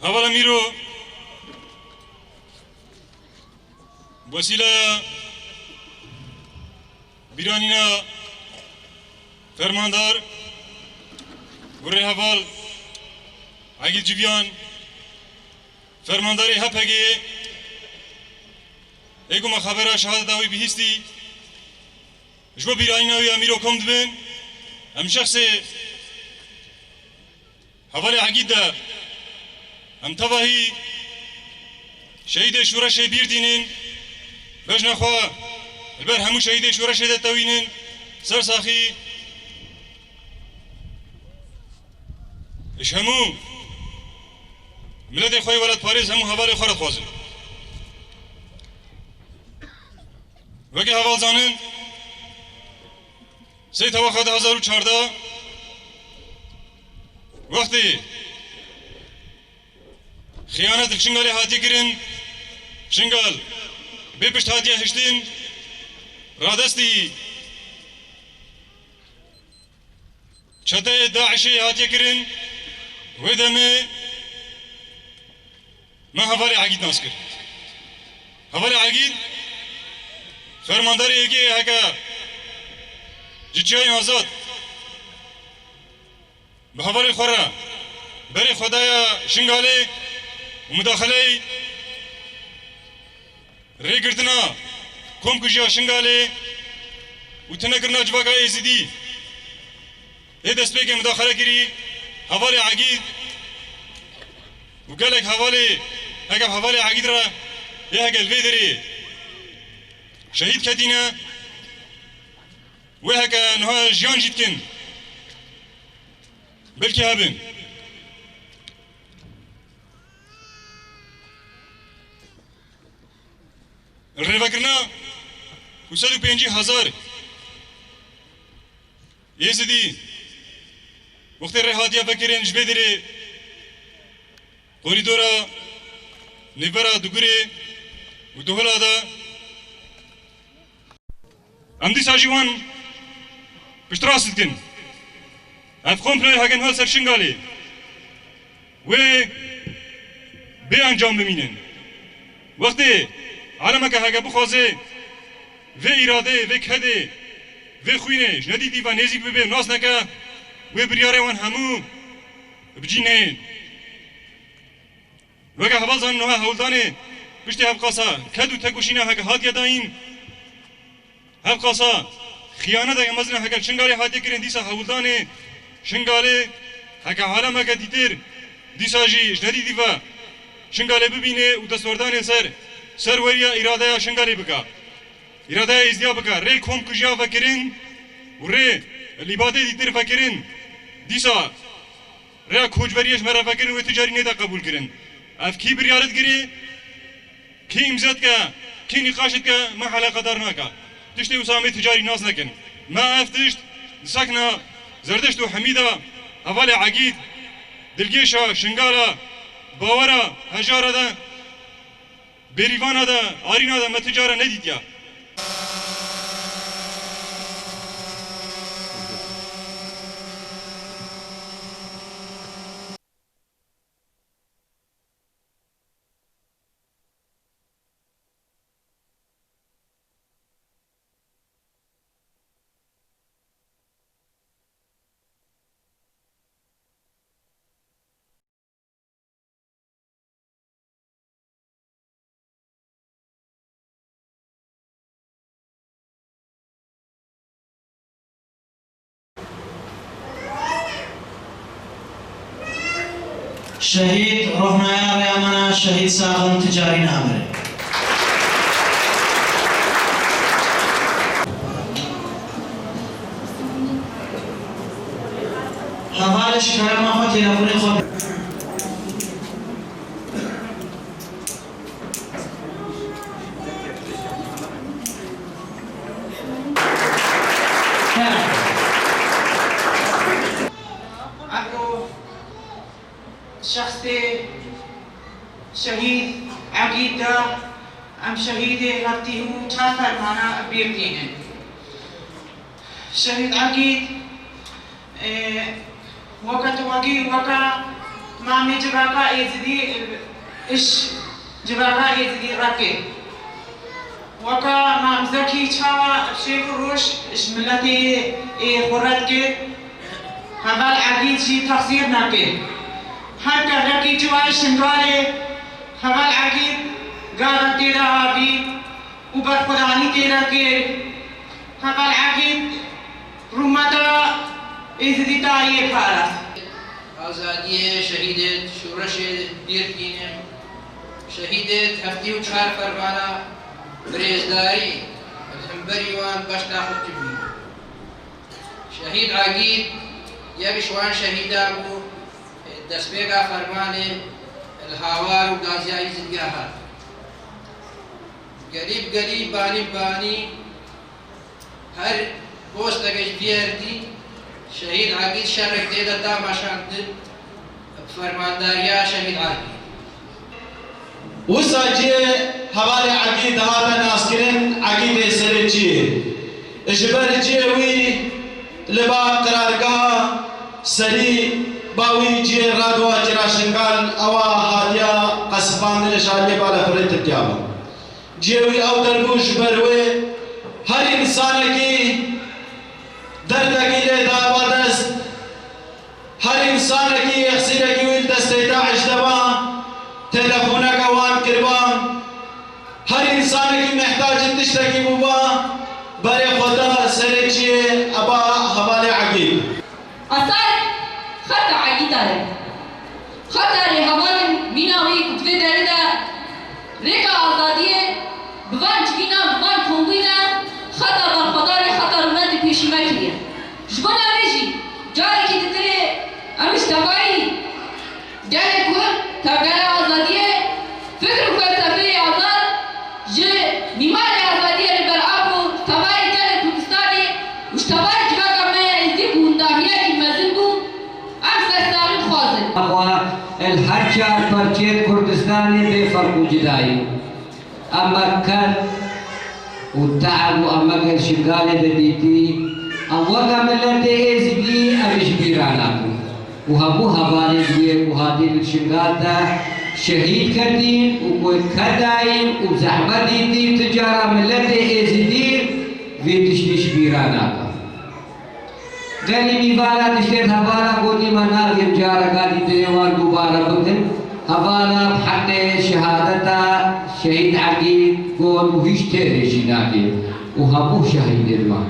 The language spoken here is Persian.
اولا میرو وسیله بیرانینا فرماندار گره حوال egid civyan فرمانداری هپگی ایگو ما خبره شهادت اوی بهیستی جوا بیرانینا وی امیرو کم دبن هم شخص حوال egid ده هم تواهی شهید شورش بیردینن بجنا خواه البر همو شهید شورش ده توینن سر ساخی اش همو ملت خوی ولد پاریس همو حوال خورد خوازن وکی حوال زانن 3 تواخ 2014 وقتی خیانت شنگالی هاتی کرن شنگال بپشت هاتی هشتین رادستی چته داعشی هاتی کرن و دمه ما حوالی egid ناس کرد حوالی egid فرمانداری ایگی هکا جیچهای آزاد به حوالی خوره بری خدای شنگالی و مداخله ریگردنا کم کجیا شنگالی و تنگرنا جواگا ایزیدی ای دست بگه مداخله کری حوالی egid و گلک حوالی اگر حوالی egid را یه هگل ویدری شهید کتینا و هکا نها جیان جید کن بلکی هبن الرفاكرنا وصلوا 50,000 يزيدي وقت الرهادية فكرين جبدري كوريدورا نبرا دغري ودهلا دا امدي ساجيوان بشتراسدكن افخون بلاي هاگن هال سرشنگالي و بانجام بمينن وقتی عالم که هاگه بخوازه و اراده و کده و خوینش ندیدی و نزیک ببین ناس نکه و بریاره وان همو بجینه وگه حوال زن نوه هولدانه پشتی هفقاسا کدو تگوشینه هاگه هات یداین هفقاسا خیانه ده مزنه هاگه شنگالی هاتی کرن دیسا هولدانه شنگالی هاگه عالم هاگه دیتر دیسا جیش ندیدی و شنگالی ببینه و دستوردانه سر وریا اراده شنگالی بکا اراده ازدیا بکا ری کم کجیا فکرین و ری لیباده دیتر فکرین دیسا ری کوچبریش مرا فکرین و تجاری نیدا قبول کرن اف کی بریارت گری کی امزاد که کی نقاشت که ما حلاقه دار نکا تشتی اسامی تجاری ناس نکن ما افتشت ساکنا زردشت و حمیدا اول egid دلگیشا شنگالا باورا هجارا دا بریوانا دا آرینا دا متجارا ندیدیا شهید روحنایا ریامانا شهید ساغن تجاری نامره حوالش کرم آخو تلفونی خود شخص شهید egid دا ام شهید هفتی او تا فرمانا بیردینن شهید egid وقت واقعی وقت مامي جباكا يزدي إيش جباكا يزدي راكي وكا مام زكي تشاوا شيخ روش إيش ملتي خورات كي هبال عقيد شي تفسير ناكي هكا راكي جوا شنغالي هبال عقيد قال تيرا هابي وبر خداني تيرا كي هبال عقيد رومتا إزدي تايي فارس آزادی شهیدت شورش دیرکینم شهیدت هفتی و چهار فرمانا برێزداری هەمبەری وان بەشتا خودت بی شهید عقید یەکیش وان شهیدا بوو دەستپێکا فەرمانێ هاوار و گازیایی زنگا هات گەریب گەریب بانی بانی هەر پۆستەکەش دیێردی شهید عقید شەڕێک تێدا داماشاندن فەرمانداریا شهید عقید وسا جي حوالي عقيد هذا ناسكرين عقيد سرجي اجبر جيوي لبا قرارگاه سري باوي جي رادوا جراشنگال اوا هاديا قصفان لشالي بالا فريت تيابا جيوي او دربوش بروي هر انسان کی دردگی لے دابادست هر انسان کی اخسیرگی ویل دستیتا عجدبا تلفونك وان كربان هر انسان کی محتاج تشتكي بوبا بري خدا سرچي ابا حوالي عقيد اثر خطا عقيد داره خطر حوال بیناوی کتوه داره دا رکا آزادیه بوان چگینا بوان کنگوینا خطا برخدار خطر اومد پیشیمه کریه جبان اویجی جاری که دیتره امیش تبایی گله کن تبگله آزادیه فکر و فلسفه آزاد جه میمار آزادیه رو بر آبو تبایی گله کردستانی وش تبایی جباگا میا ازدی بونداهیه که مزن بو امسر ساقید خوازه الحركة بركيت كردستاني بفرق جدائي أما كان والتعب وأما كان شغالة بديتي أولا من الذي يزدي أبيش بيراناكو وهمو هبالي دوية وهادي الشغالة شهيد كردين وكوي كداين وزحمة ديتي تجارة من الذي يزدي ويتشنش بيراناكو گلی میوارا دشت حوالا گوتی منار یم جارا گالی دیوان دوبارا بکن حوالا حق شهادتا شهید عقید گون ویشته رجینا دی و همو شهید المان